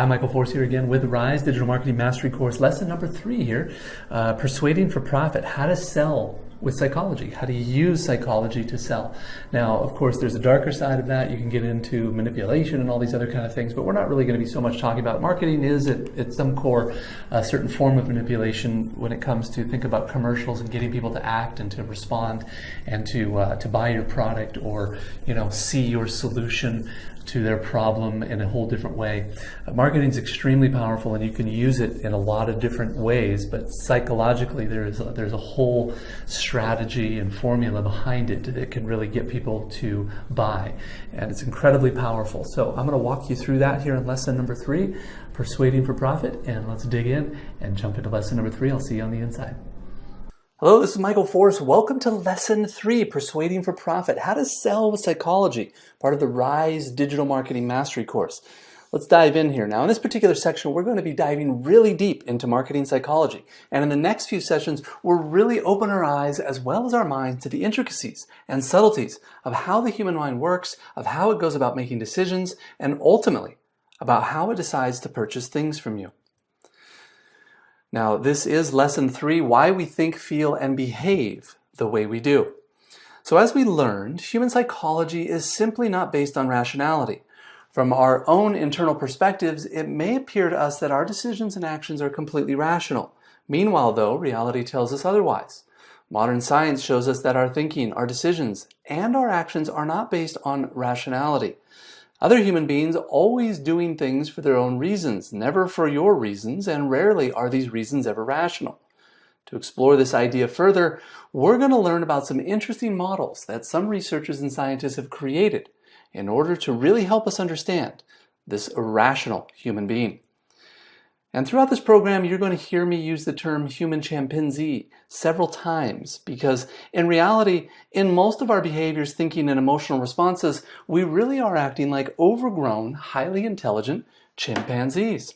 Hi, Michael Force here again with Rise Digital Marketing Mastery Course. Lesson number 3 here, Persuading for Profit, how to sell with psychology, how to use psychology to sell. Now, of course, there's a darker side of that. You can get into manipulation and all these other kind of things, but we're not really going to be so much talking about marketing. Is at some core a certain form of manipulation when it comes to think about commercials and getting people to act and to respond and to buy your product or see your solution to their problem in a whole different way. Marketing is extremely powerful and you can use it in a lot of different ways, but psychologically there's a whole strategy and formula behind it that can really get people to buy, and it's incredibly powerful. So I'm going to walk you through that here in lesson number 3, Persuading for Profit, and let's dig in and jump into lesson number 3. I'll see you on the inside. Hello, this is Michael Force. Welcome to Lesson 3, Persuading for Profit, How to Sell with Psychology, part of the Rise Digital Marketing Mastery course. Let's dive in here. Now, in this particular section, we're going to be diving really deep into marketing psychology. And in the next few sessions, we'll really open our eyes as well as our minds to the intricacies and subtleties of how the human mind works, of how it goes about making decisions, and ultimately, about how it decides to purchase things from you. Now, this is Lesson 3, Why We Think, Feel, and Behave the Way We Do. So as we learned, human psychology is simply not based on rationality. From our own internal perspectives, it may appear to us that our decisions and actions are completely rational. Meanwhile, though, reality tells us otherwise. Modern science shows us that our thinking, our decisions, and our actions are not based on rationality. Other human beings always doing things for their own reasons, never for your reasons, and rarely are these reasons ever rational. To explore this idea further, we're going to learn about some interesting models that some researchers and scientists have created in order to really help us understand this irrational human being. And throughout this program, you're going to hear me use the term human chimpanzee several times because in reality, in most of our behaviors, thinking, and emotional responses, we really are acting like overgrown, highly intelligent chimpanzees.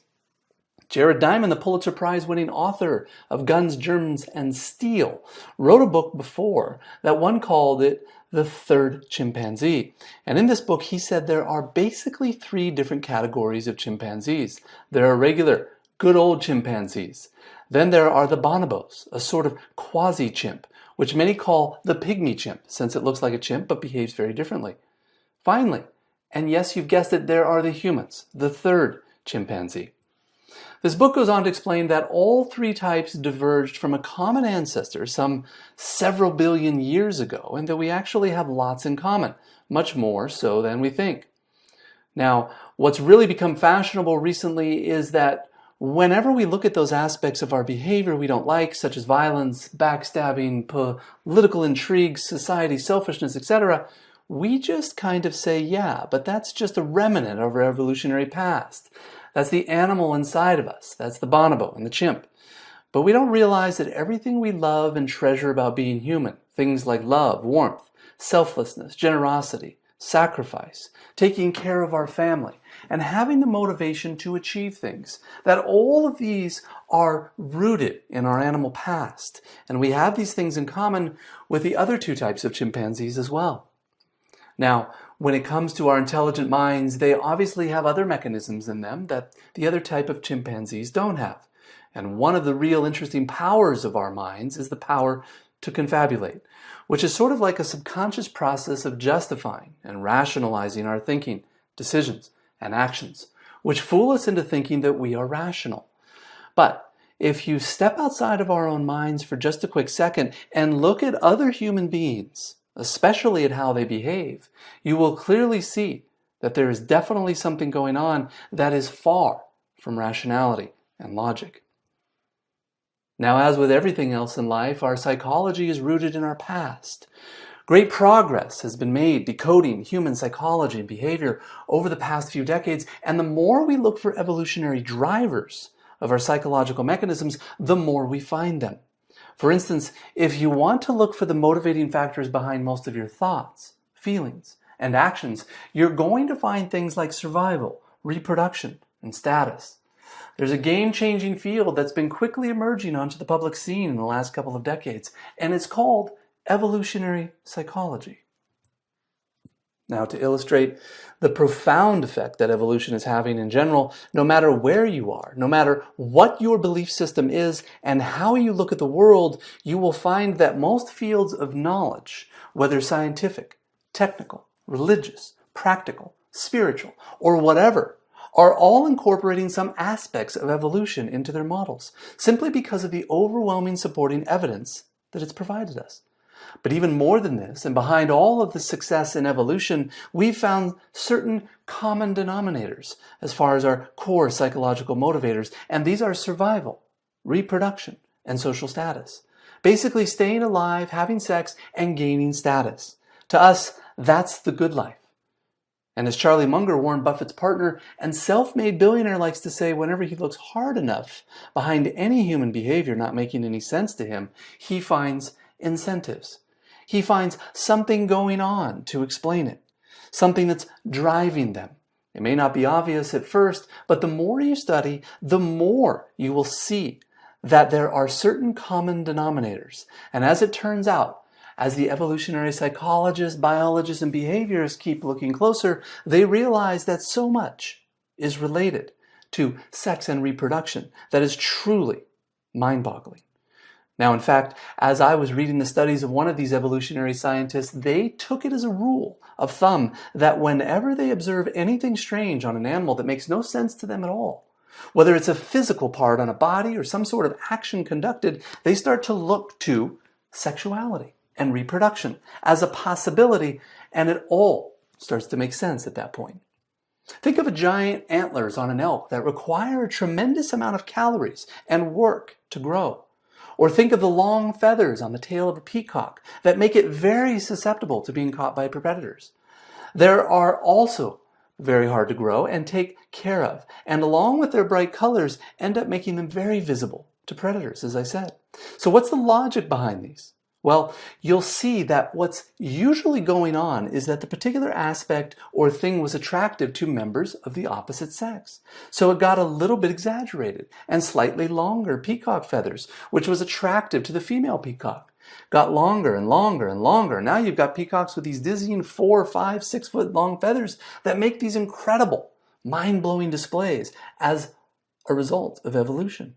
Jared Diamond, the Pulitzer Prize-winning author of Guns, Germs, and Steel, wrote a book before that one called it The Third Chimpanzee. And in this book, he said there are basically 3 different categories of chimpanzees. There are regular, good old chimpanzees. Then there are the bonobos, a sort of quasi-chimp, which many call the pygmy chimp, since it looks like a chimp but behaves very differently. Finally, and yes, you've guessed it, there are the humans, the third chimpanzee. This book goes on to explain that all 3 types diverged from a common ancestor some several billion years ago, and that we actually have lots in common, much more so than we think. Now, what's really become fashionable recently is that whenever we look at those aspects of our behavior we don't like, such as violence, backstabbing, political intrigue, society, selfishness, etc., we just kind of say, yeah, but that's just a remnant of our evolutionary past. That's the animal inside of us. That's the bonobo and the chimp. But we don't realize that everything we love and treasure about being human, things like love, warmth, selflessness, generosity, sacrifice, taking care of our family, and having the motivation to achieve things, that all of these are rooted in our animal past. And we have these things in common with the other 2 types of chimpanzees as well. Now, when it comes to our intelligent minds, they obviously have other mechanisms in them that the other type of chimpanzees don't have. And one of the real interesting powers of our minds is the power to confabulate, which is sort of like a subconscious process of justifying and rationalizing our thinking, decisions, and actions, which fool us into thinking that we are rational. But if you step outside of our own minds for just a quick second and look at other human beings, especially at how they behave, you will clearly see that there is definitely something going on that is far from rationality and logic. Now, as with everything else in life, our psychology is rooted in our past. Great progress has been made decoding human psychology and behavior over the past few decades, and the more we look for evolutionary drivers of our psychological mechanisms, the more we find them. For instance, if you want to look for the motivating factors behind most of your thoughts, feelings, and actions, you're going to find things like survival, reproduction, and status. There's a game-changing field that's been quickly emerging onto the public scene in the last couple of decades, and it's called evolutionary psychology. Now, to illustrate the profound effect that evolution is having in general, no matter where you are, no matter what your belief system is and how you look at the world, you will find that most fields of knowledge, whether scientific, technical, religious, practical, spiritual, or whatever, are all incorporating some aspects of evolution into their models, simply because of the overwhelming supporting evidence that it's provided us. But even more than this, and behind all of the success in evolution, we've found certain common denominators as far as our core psychological motivators, and these are survival, reproduction, and social status. Basically staying alive, having sex, and gaining status. To us, that's the good life. And as Charlie Munger, Warren Buffett's partner and self-made billionaire, likes to say, whenever he looks hard enough behind any human behavior not making any sense to him, he finds incentives. He finds something going on to explain it, something that's driving them. It may not be obvious at first, but the more you study, the more you will see that there are certain common denominators. And as it turns out, as the evolutionary psychologists, biologists, and behaviorists keep looking closer, they realize that so much is related to sex and reproduction that is truly mind-boggling. Now, in fact, as I was reading the studies of one of these evolutionary scientists, they took it as a rule of thumb that whenever they observe anything strange on an animal that makes no sense to them at all, whether it's a physical part on a body or some sort of action conducted, they start to look to sexuality and reproduction as a possibility, and it all starts to make sense at that point. Think of giant antlers on an elk that require a tremendous amount of calories and work to grow. Or think of the long feathers on the tail of a peacock that make it very susceptible to being caught by predators. There are also very hard to grow and take care of, and along with their bright colors, end up making them very visible to predators, as I said. So what's the logic behind these? Well, you'll see that what's usually going on is that the particular aspect or thing was attractive to members of the opposite sex. So it got a little bit exaggerated, and slightly longer peacock feathers, which was attractive to the female peacock, got longer and longer and longer. Now you've got peacocks with these dizzying 4, 5, 6 foot long feathers that make these incredible, mind-blowing displays as a result of evolution.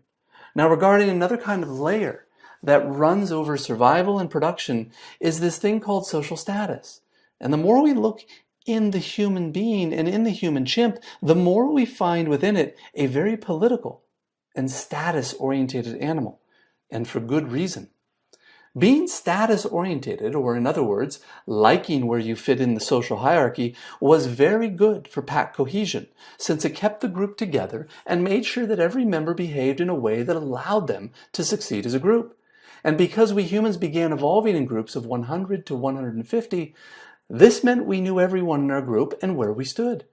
Now, regarding another kind of layer that runs over survival and production is this thing called social status. And the more we look in the human being and in the human chimp, the more we find within it a very political and status-orientated animal, and for good reason. Being status-orientated, or in other words, liking where you fit in the social hierarchy, was very good for pack cohesion, since it kept the group together and made sure that every member behaved in a way that allowed them to succeed as a group. And because we humans began evolving in groups of 100 to 150, this meant we knew everyone in our group and where we stood.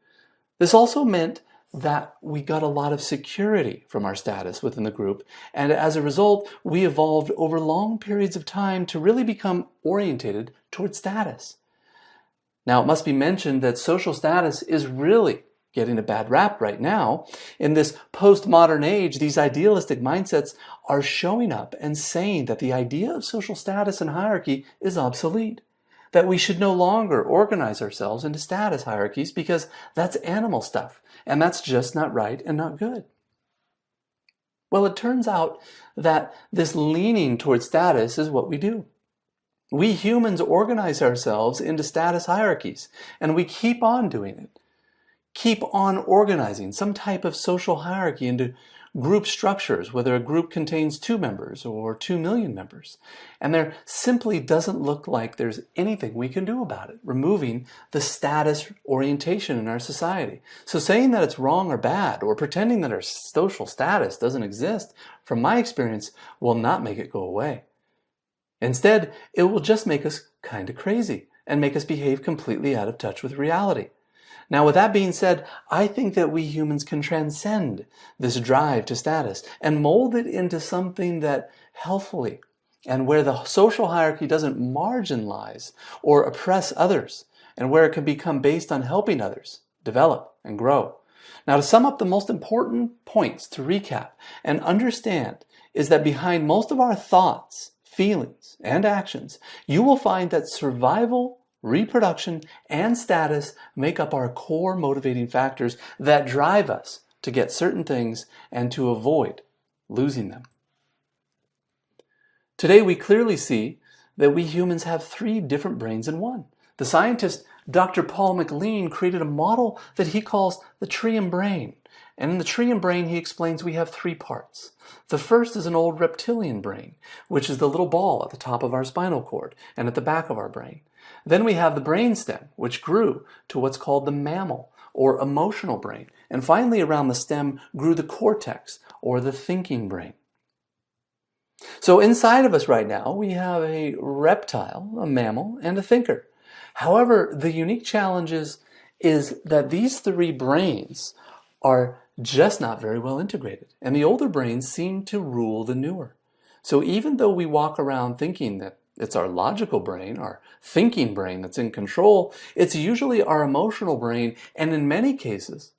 This also meant that we got a lot of security from our status within the group, and as a result, we evolved over long periods of time to really become orientated towards status. Now, it must be mentioned that social status is really getting a bad rap right now. In this postmodern age, these idealistic mindsets are showing up and saying that the idea of social status and hierarchy is obsolete, that we should no longer organize ourselves into status hierarchies because that's animal stuff, and that's just not right and not good. Well, it turns out that this leaning towards status is what we do. We humans organize ourselves into status hierarchies, and we keep on doing it. Keep on organizing some type of social hierarchy into group structures, whether a group contains 2 members or 2 million members. And there simply doesn't look like there's anything we can do about it, removing the status orientation in our society. So saying that it's wrong or bad, or pretending that our social status doesn't exist, from my experience, will not make it go away. Instead, it will just make us kind of crazy and make us behave completely out of touch with reality. Now, with that being said, I think that we humans can transcend this drive to status and mold it into something that healthfully, and where the social hierarchy doesn't marginalize or oppress others, and where it can become based on helping others develop and grow. Now, to sum up the most important points to recap and understand is that behind most of our thoughts, feelings, and actions, you will find that survival, reproduction, and status make up our core motivating factors that drive us to get certain things and to avoid losing them. Today we clearly see that we humans have 3 different brains in one. The scientist Dr. Paul MacLean created a model that he calls the triune brain. And in the triune brain, he explains we have 3 parts. The first is an old reptilian brain, which is the little ball at the top of our spinal cord and at the back of our brain. Then we have the brainstem, which grew to what's called the mammal, or emotional brain. And finally, around the stem grew the cortex, or the thinking brain. So inside of us right now, we have a reptile, a mammal, and a thinker. However, the unique challenge is that these 3 brains are just not very well integrated, and the older brains seem to rule the newer. So even though we walk around thinking that it's our logical brain, our thinking brain that's in control, it's usually our emotional brain, and in many cases,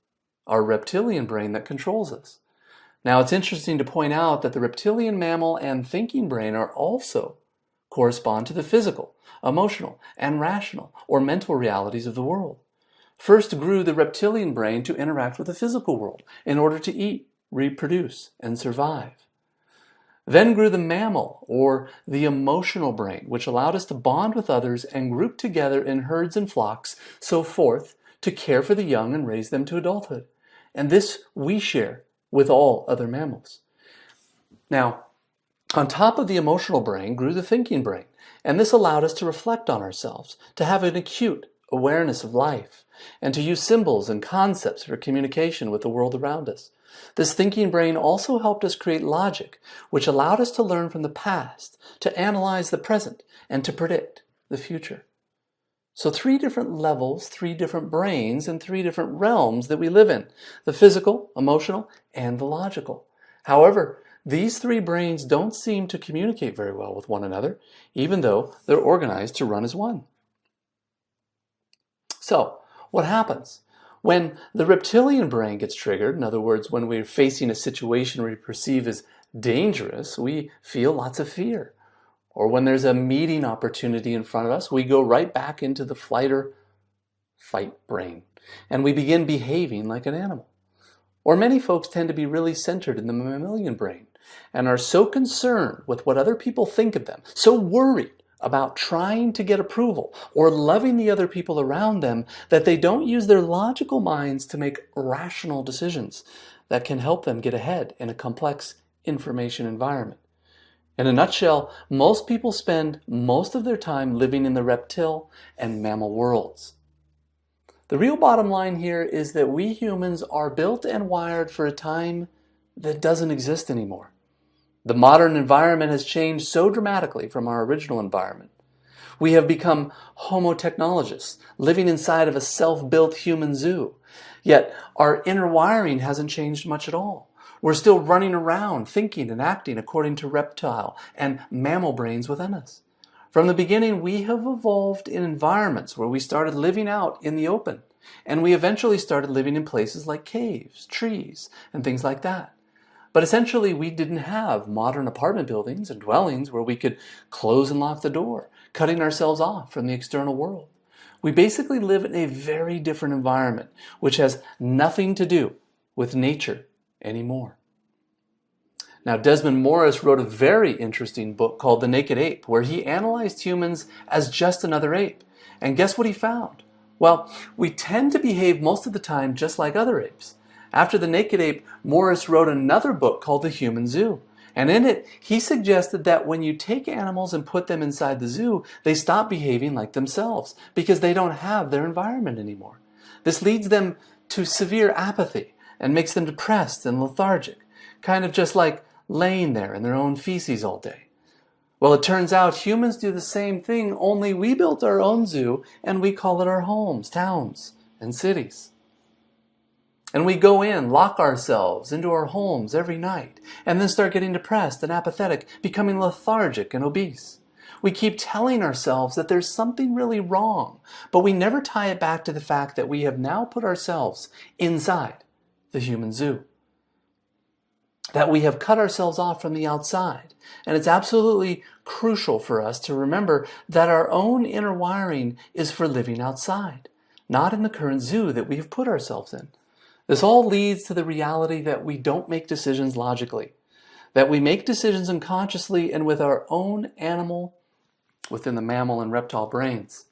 our reptilian brain that controls us. Now, it's interesting to point out that the reptilian, mammal, and thinking brain are also correspond to the physical, emotional, and rational, or mental realities of the world. First grew the reptilian brain to interact with the physical world in order to eat, reproduce, and survive. Then grew the mammal, or the emotional brain, which allowed us to bond with others and group together in herds and flocks, so forth, to care for the young and raise them to adulthood. And this we share with all other mammals. Now, on top of the emotional brain grew the thinking brain, and this allowed us to reflect on ourselves, to have an acute awareness of life, and to use symbols and concepts for communication with the world around us. This thinking brain also helped us create logic, which allowed us to learn from the past, to analyze the present, and to predict the future. So 3 different levels, 3 different brains, and 3 different realms that we live in: the physical, emotional, and the logical. However, these 3 brains don't seem to communicate very well with one another, even though they're organized to run as one. So, what happens? When the reptilian brain gets triggered, in other words, when we're facing a situation we perceive as dangerous, we feel lots of fear. Or when there's a meeting opportunity in front of us, we go right back into the flight or fight brain, and we begin behaving like an animal. Or many folks tend to be really centered in the mammalian brain and are so concerned with what other people think of them, so worried about trying to get approval or loving the other people around them, that they don't use their logical minds to make rational decisions that can help them get ahead in a complex information environment. In a nutshell, most people spend most of their time living in the reptile and mammal worlds. The real bottom line here is that we humans are built and wired for a time that doesn't exist anymore. The modern environment has changed so dramatically from our original environment. We have become homo technologists, living inside of a self-built human zoo. Yet our inner wiring hasn't changed much at all. We're still running around, thinking and acting according to reptile and mammal brains within us. From the beginning, we have evolved in environments where we started living out in the open, and we eventually started living in places like caves, trees, and things like that. But essentially, we didn't have modern apartment buildings and dwellings where we could close and lock the door, cutting ourselves off from the external world. We basically live in a very different environment, which has nothing to do with nature anymore. Now, Desmond Morris wrote a very interesting book called The Naked Ape, where he analyzed humans as just another ape. And guess what he found? Well, we tend to behave most of the time just like other apes. After The Naked Ape, Morris wrote another book called The Human Zoo. And in it, he suggested that when you take animals and put them inside the zoo, they stop behaving like themselves because they don't have their environment anymore. This leads them to severe apathy and makes them depressed and lethargic, kind of just like laying there in their own feces all day. Well, it turns out humans do the same thing, only we built our own zoo and we call it our homes, towns, and cities. And we go in, lock ourselves into our homes every night, and then start getting depressed and apathetic, becoming lethargic and obese. We keep telling ourselves that there's something really wrong, but we never tie it back to the fact that we have now put ourselves inside the human zoo. That we have cut ourselves off from the outside. And it's absolutely crucial for us to remember that our own inner wiring is for living outside, not in the current zoo that we have put ourselves in. This all leads to the reality that we don't make decisions logically, that we make decisions unconsciously and with our own animal, within the mammal and reptile brains.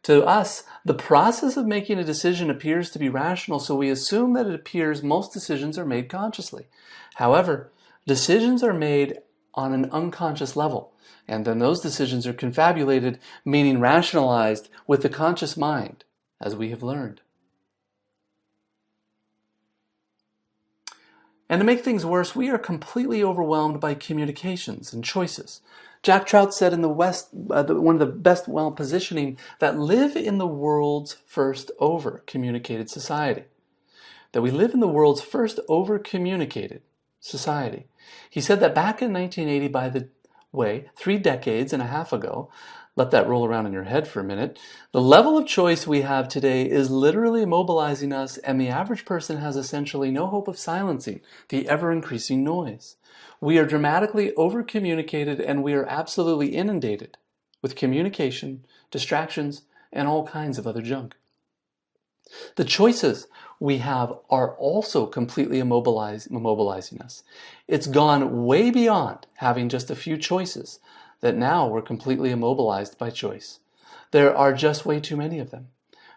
To us, the process of making a decision appears to be rational, so we assume that it appears most decisions are made consciously. However, decisions are made on an unconscious level, and then those decisions are confabulated, meaning rationalized with the conscious mind, as we have learned. And to make things worse, we are completely overwhelmed by communications and choices. Jack Trout said in the West, one of the best positioning, that live in the world's first over-communicated society. That we live in the world's first over-communicated society. He said that back in 1980, by the way, 3 decades and a half ago, let that roll around in your head for a minute, the level of choice we have today is literally immobilizing us, and the average person has essentially no hope of silencing the ever-increasing noise. We are dramatically over-communicated, and we are absolutely inundated with communication, distractions, and all kinds of other junk. The choices we have are also completely immobilizing us. It's gone way beyond having just a few choices that now we're completely immobilized by choice. There are just way too many of them.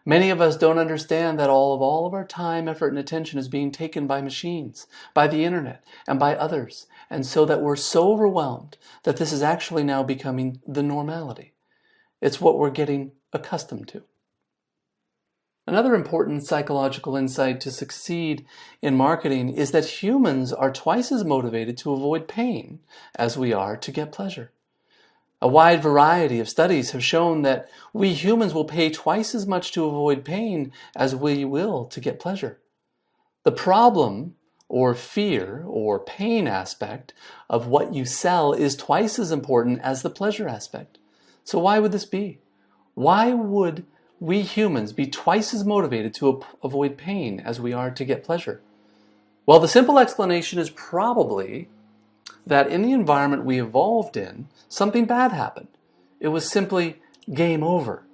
Many of us don't understand that all of our time, effort, and attention is being taken by machines, by the internet, and by others, and so that we're so overwhelmed that this is actually now becoming the normality. It's what we're getting accustomed to. Another important psychological insight to succeed in marketing is that humans are twice as motivated to avoid pain as we are to get pleasure. A wide variety of studies have shown that we humans will pay twice as much to avoid pain as we will to get pleasure. The problem, or fear, or pain aspect of what you sell is twice as important as the pleasure aspect. So why would this be? Why would we humans be twice as motivated to avoid pain as we are to get pleasure? Well, the simple explanation is probably that in the environment we evolved in, something bad happened. It was simply game over.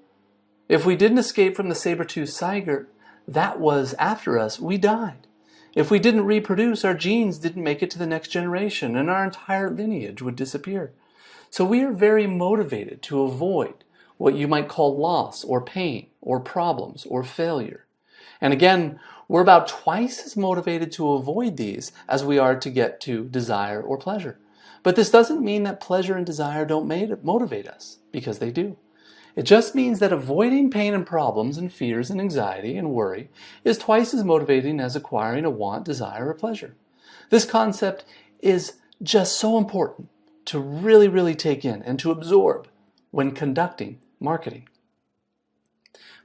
If we didn't escape from the saber-toothed tiger that was after us, we died. If we didn't reproduce, our genes didn't make it to the next generation, and our entire lineage would disappear. So we are very motivated to avoid what you might call loss or pain or problems or failure. And again, we're about twice as motivated to avoid these as we are to get to desire or pleasure. But this doesn't mean that pleasure and desire don't motivate us, because they do. It just means that avoiding pain and problems and fears and anxiety and worry is twice as motivating as acquiring a want, desire, or pleasure. This concept is just so important to really take in and to absorb when conducting marketing.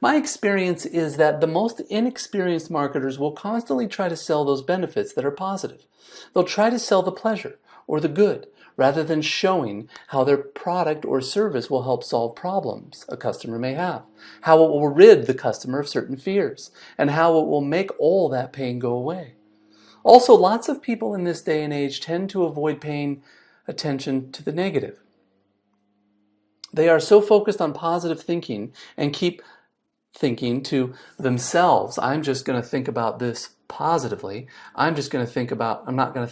My experience is that the most inexperienced marketers will constantly try to sell those benefits that are positive. They'll try to sell the pleasure or the good rather than showing how their product or service will help solve problems a customer may have, how it will rid the customer of certain fears, and how it will make all that pain go away. Also, lots of people in this day and age tend to avoid paying attention to the negative. They are so focused on positive thinking and keep thinking to themselves, I'm just going to think about this positively. I'm not going to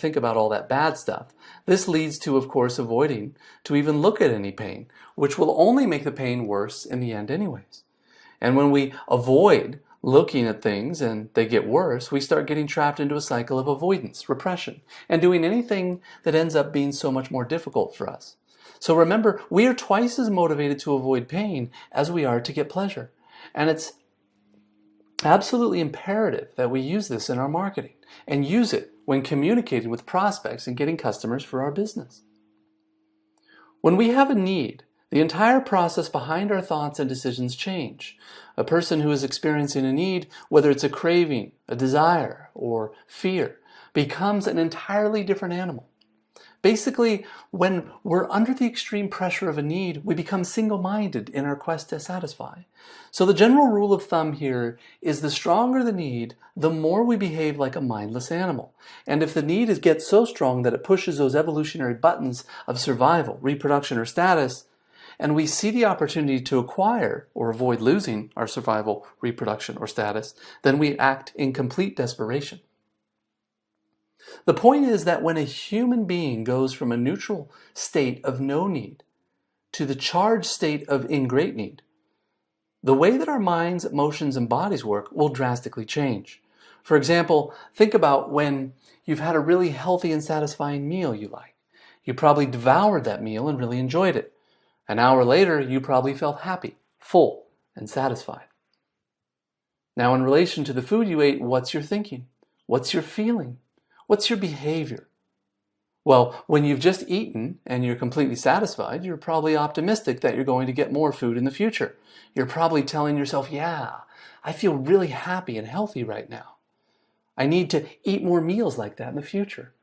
think about all that bad stuff. This leads to, of course, avoiding to even look at any pain, which will only make the pain worse in the end anyways. And when we avoid looking at things and they get worse, we start getting trapped into a cycle of avoidance, repression, and doing anything that ends up being so much more difficult for us. So remember, we are twice as motivated to avoid pain as we are to get pleasure. And it's absolutely imperative that we use this in our marketing and use it when communicating with prospects and getting customers for our business. When we have a need, the entire process behind our thoughts and decisions change. A person who is experiencing a need, whether it's a craving, a desire, or fear, becomes an entirely different animal. Basically, when we're under the extreme pressure of a need, we become single-minded in our quest to satisfy. So the general rule of thumb here is the stronger the need, the more we behave like a mindless animal. And if the need gets so strong that it pushes those evolutionary buttons of survival, reproduction, or status, and we see the opportunity to acquire or avoid losing our survival, reproduction, or status, then we act in complete desperation. The point is that when a human being goes from a neutral state of no need to the charged state of in great need, the way that our minds, emotions, and bodies work will drastically change. For example, think about when you've had a really healthy and satisfying meal you like. You probably devoured that meal and really enjoyed it. An hour later, you probably felt happy, full, and satisfied. Now, in relation to the food you ate, what's your thinking? What's your feeling? What's your behavior? Well, when you've just eaten and you're completely satisfied, you're probably optimistic that you're going to get more food in the future. You're probably telling yourself, yeah, I feel really happy and healthy right now. I need to eat more meals like that in the future.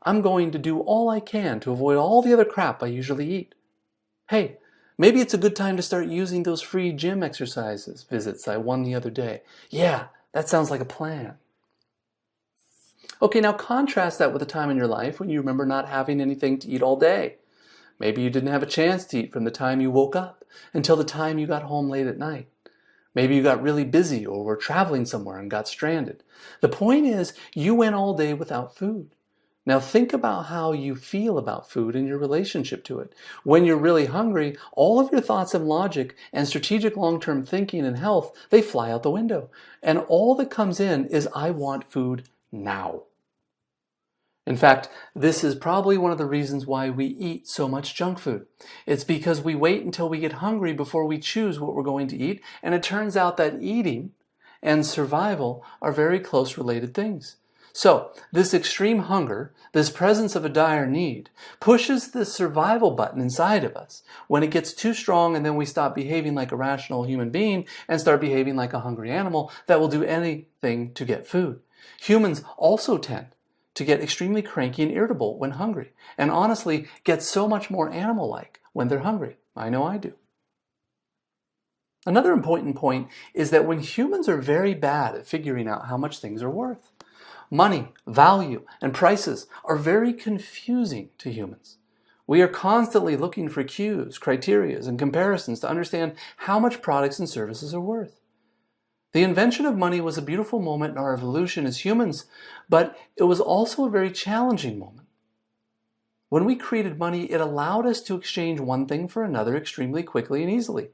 I'm going to do all I can to avoid all the other crap I usually eat. Hey, maybe it's a good time to start using those free gym exercises visits I won the other day. Yeah, that sounds like a plan. Okay, now contrast that with a time in your life when you remember not having anything to eat all day. Maybe you didn't have a chance to eat from the time you woke up until the time you got home late at night. Maybe you got really busy or were traveling somewhere and got stranded. The point is, you went all day without food. Now think about how you feel about food and your relationship to it. When you're really hungry, all of your thoughts and logic and strategic long-term thinking and health, they fly out the window. And all that comes in is, I want food now. In fact, this is probably one of the reasons why we eat so much junk food. It's because we wait until we get hungry before we choose what we're going to eat, and it turns out that eating and survival are very close related things. So, this extreme hunger, this presence of a dire need, pushes the survival button inside of us. When it gets too strong and then we stop behaving like a rational human being and start behaving like a hungry animal that will do anything to get food. Humans also tend to get extremely cranky and irritable when hungry, and honestly get so much more animal-like when they're hungry. I know I do. Another important point is that when humans are very bad at figuring out how much things are worth, money, value, and prices are very confusing to humans. We are constantly looking for cues, criteria, and comparisons to understand how much products and services are worth. The invention of money was a beautiful moment in our evolution as humans, but it was also a very challenging moment. When we created money, it allowed us to exchange one thing for another extremely quickly and easily.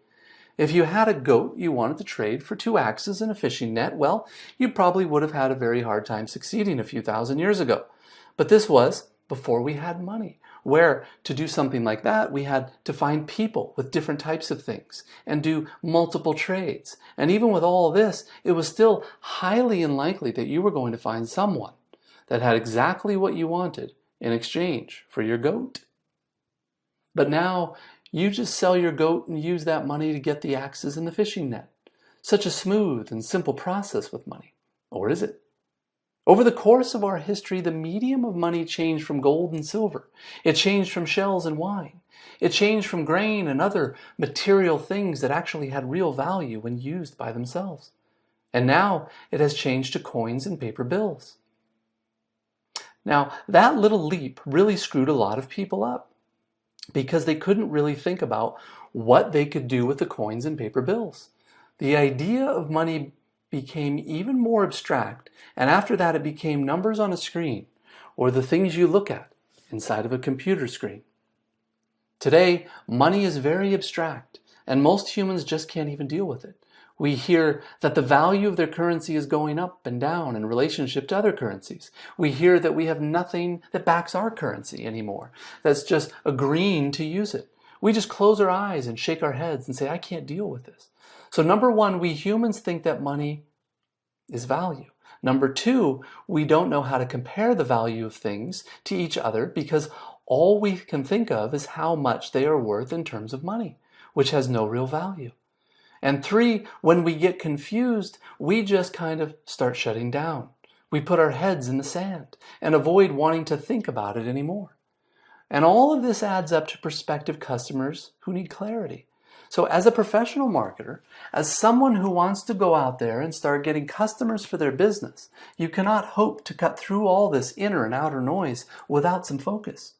If you had a goat you wanted to trade for 2 axes and a fishing net, well, you probably would have had a very hard time succeeding a few thousand years ago. But this was before we had money, where to do something like that, we had to find people with different types of things and do multiple trades. And even with all of this, it was still highly unlikely that you were going to find someone that had exactly what you wanted in exchange for your goat. But now, you just sell your goat and use that money to get the axes and the fishing net. Such a smooth and simple process with money. Or is it? Over the course of our history, the medium of money changed from gold and silver. It changed from shells and wine. It changed from grain and other material things that actually had real value when used by themselves. And now it has changed to coins and paper bills. Now, that little leap really screwed a lot of people up because they couldn't really think about what they could do with the coins and paper bills. The idea of money became even more abstract, and after that it became numbers on a screen or the things you look at inside of a computer screen. Today, money is very abstract, and most humans just can't even deal with it. We hear that the value of their currency is going up and down in relationship to other currencies. We hear that we have nothing that backs our currency anymore, that's just agreeing to use it. We just close our eyes and shake our heads and say, I can't deal with this. So number one, we humans think that money is value. Number two, we don't know how to compare the value of things to each other because all we can think of is how much they are worth in terms of money, which has no real value. And three, when we get confused, we just kind of start shutting down. We put our heads in the sand and avoid wanting to think about it anymore. And all of this adds up to prospective customers who need clarity. So as a professional marketer, as someone who wants to go out there and start getting customers for their business, you cannot hope to cut through all this inner and outer noise without some focus.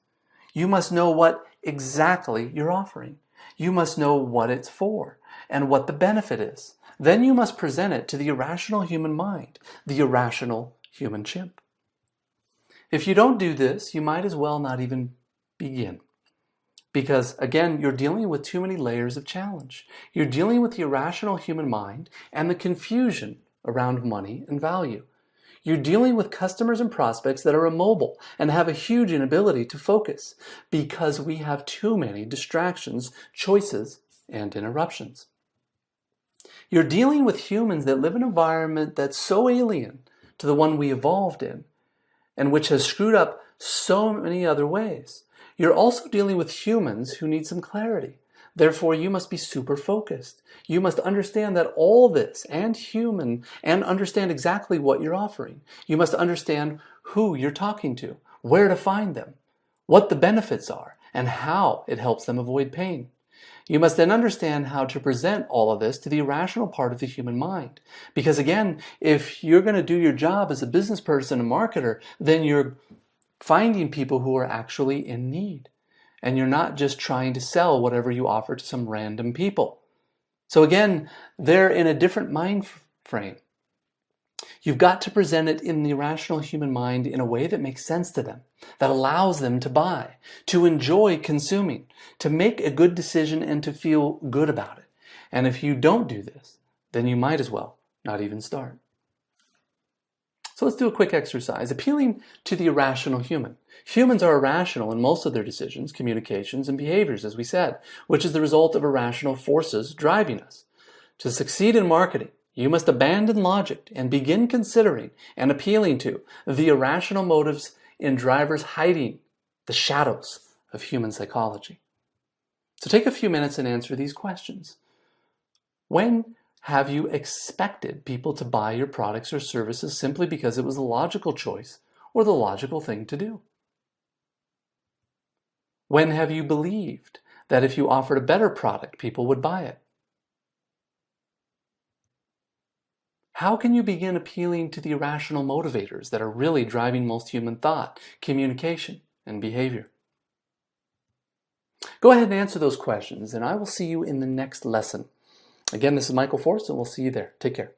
You must know what exactly you're offering. You must know what it's for and what the benefit is. Then you must present it to the irrational human mind, the irrational human chimp. If you don't do this, you might as well not even begin. Because, again, you're dealing with too many layers of challenge. You're dealing with the irrational human mind and the confusion around money and value. You're dealing with customers and prospects that are immobile and have a huge inability to focus because we have too many distractions, choices, and interruptions. You're dealing with humans that live in an environment that's so alien to the one we evolved in and which has screwed up so many other ways. You're also dealing with humans who need some clarity. Therefore, you must be super focused. You must understand that all this and understand exactly what you're offering. You must understand who you're talking to, where to find them, what the benefits are, and how it helps them avoid pain. You must then understand how to present all of this to the irrational part of the human mind. Because again, if you're going to do your job as a business person, a marketer, then you're finding people who are actually in need. And you're not just trying to sell whatever you offer to some random people. So again, they're in a different mind frame. You've got to present it in the rational human mind in a way that makes sense to them, that allows them to buy, to enjoy consuming, to make a good decision and to feel good about it. And if you don't do this, then you might as well not even start. So let's do a quick exercise, appealing to the irrational human. Humans are irrational in most of their decisions, communications, and behaviors, as we said, which is the result of irrational forces driving us. To succeed in marketing, you must abandon logic and begin considering and appealing to the irrational motives in drivers hiding the shadows of human psychology. So take a few minutes and answer these questions. When have you expected people to buy your products or services simply because it was the logical choice or the logical thing to do? When have you believed that if you offered a better product, people would buy it? How can you begin appealing to the irrational motivators that are really driving most human thought, communication, and behavior? Go ahead and answer those questions, and I will see you in the next lesson. Again, this is Michael Forst, and we'll see you there. Take care.